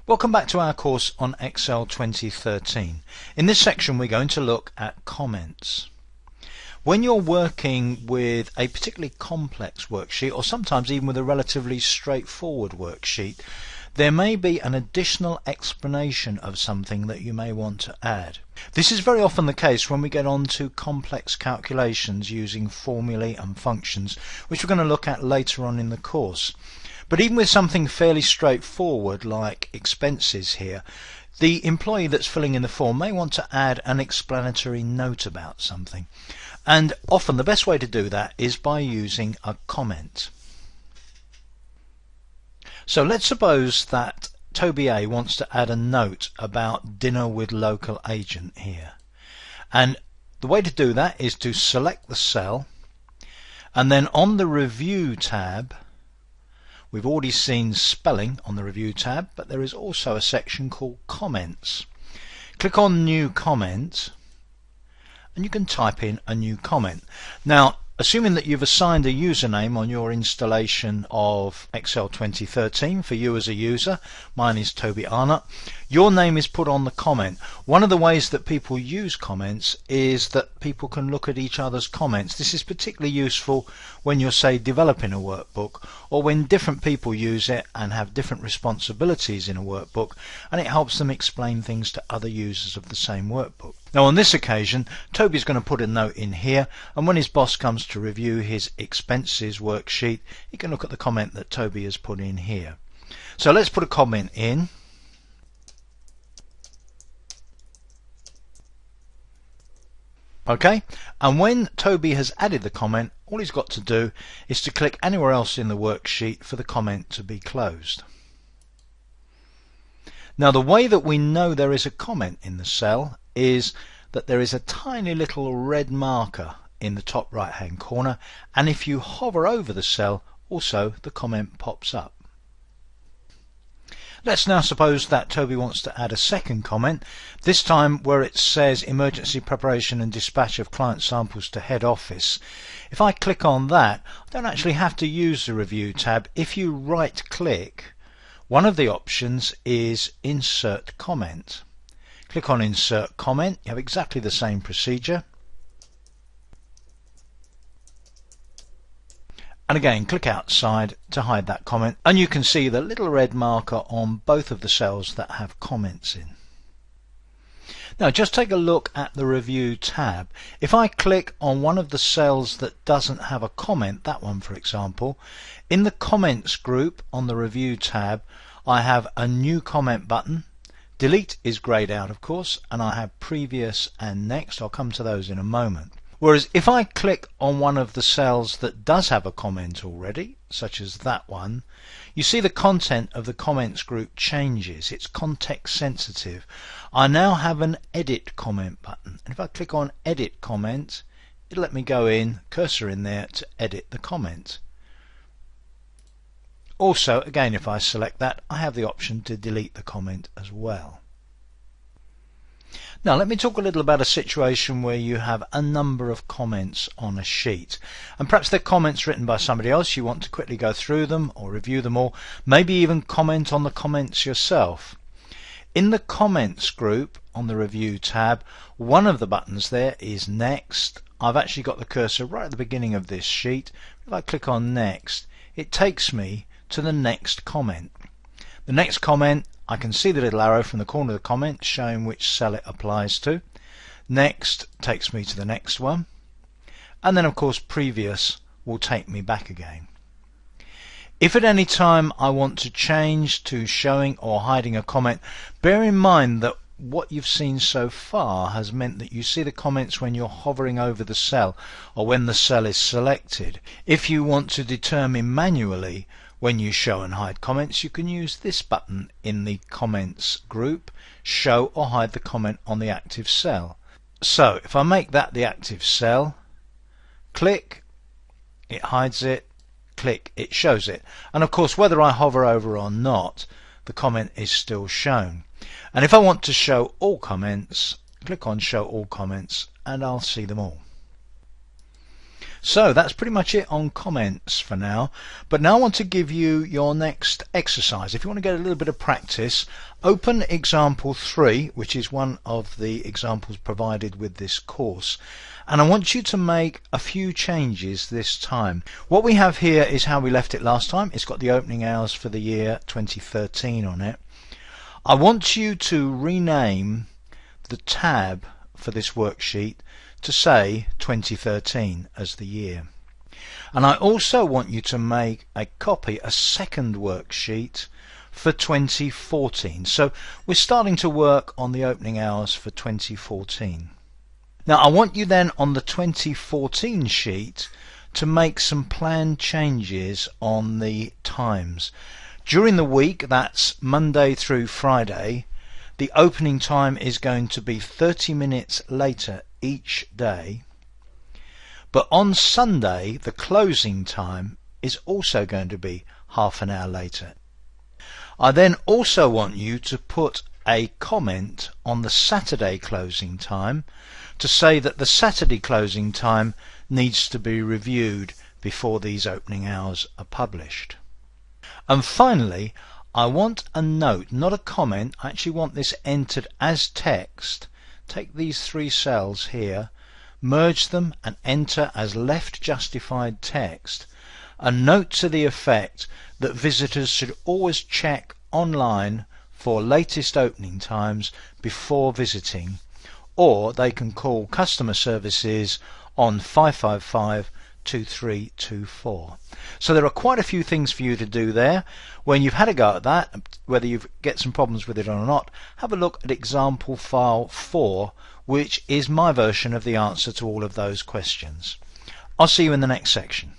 Welcome back to our course on Excel 2013. In this section we're going to look at comments. When you're working with a particularly complex worksheet, or sometimes even with a relatively straightforward worksheet, there may be an additional explanation of something that you may want to add. This is very often the case when we get on to complex calculations using formulae and functions, which we're going to look at later on in the course. But even with something fairly straightforward like expenses here, the employee that's filling in the form may want to add an explanatory note about something. And often the best way to do that is by using a comment. So let's suppose that Toby A wants to add a note about dinner with local agent here. And the way to do that is to select the cell, and then on the Review tab, we've already seen spelling on the Review tab, but there is also a section called Comments. Click on New Comment and you can type in a new comment. Now, assuming that you've assigned a username on your installation of Excel 2013 for you as a user, mine is Toby Arnott, your name is put on the comment. One of the ways that people use comments is that people can look at each other's comments. This is particularly useful when you're, say, developing a workbook, or when different people use it and have different responsibilities in a workbook, and it helps them explain things to other users of the same workbook. Now on this occasion, Toby's going to put a note in here, and when his boss comes to review his expenses worksheet, he can look at the comment that Toby has put in here. So let's put a comment in. Okay, and when Toby has added the comment, all he's got to do is to click anywhere else in the worksheet for the comment to be closed. Now the way that we know there is a comment in the cell is that there is a tiny little red marker in the top right hand corner, and if you hover over the cell, also the comment pops up. Let's now suppose that Toby wants to add a second comment, this time where it says emergency preparation and dispatch of client samples to head office. If I click on that, I don't actually have to use the Review tab. If you right click, one of the options is Insert Comment. Click on Insert Comment, you have exactly the same procedure. And again, click outside to hide that comment, and you can see the little red marker on both of the cells that have comments in. Now just take a look at the Review tab. If I click on one of the cells that doesn't have a comment, that one for example, in the Comments group on the Review tab, I have a New Comment button. Delete is greyed out, of course, and I have Previous and Next. I'll come to those in a moment. Whereas if I click on one of the cells that does have a comment already, such as that one, you see the content of the comments group changes. It's context sensitive. I now have an Edit Comment button, and if I click on Edit Comment, it'll let me go in, cursor in there, to edit the comment. Also, again, if I select that, I have the option to delete the comment as well. Now let me talk a little about a situation where you have a number of comments on a sheet, and perhaps they're comments written by somebody else. You want to quickly go through them or review them all, maybe even comment on the comments yourself. In the Comments group on the Review tab, one of the buttons there is Next. I've actually got the cursor right at the beginning of this sheet. If I click on Next, it takes me to the next comment. The next comment, I can see the little arrow from the corner of the comment showing which cell it applies to. Next takes me to the next one, and then of course Previous will take me back again. If at any time I want to change to showing or hiding a comment, bear in mind that what you've seen so far has meant that you see the comments when you're hovering over the cell or when the cell is selected. If you want to determine manually when you show and hide comments, you can use this button in the Comments group, show or hide the comment on the active cell. So if I make that the active cell, click, it hides it, click, it shows it. And of course, whether I hover over or not, the comment is still shown. And if I want to show all comments, click on Show All Comments and I'll see them all. So that's pretty much it on comments for now, but now I want to give you your next exercise. If you want to get a little bit of practice, open example 3, which is one of the examples provided with this course, and I want you to make a few changes this time. What we have here is how we left it last time. It's got the opening hours for the year 2013 on it. I want you to rename the tab for this worksheet to say 2013 as the year. And I also want you to make a copy, a second worksheet for 2014. So we're starting to work on the opening hours for 2014. Now I want you then on the 2014 sheet to make some planned changes on the times. During the week, that's Monday through Friday, the opening time is going to be 30 minutes later each day, but on Sunday the closing time is also going to be half an hour later. I then also want you to put a comment on the Saturday closing time to say that the Saturday closing time needs to be reviewed before these opening hours are published. And finally, I want a note, not a comment. I actually want this entered as text. Take these 3 cells here, merge them and enter as left justified text a note to the effect that visitors should always check online for latest opening times before visiting, or they can call customer services on 555 2324. So there are quite a few things for you to do there. When you've had a go at that, whether you get some problems with it or not, have a look at example file 4, which is my version of the answer to all of those questions. I'll see you in the next section.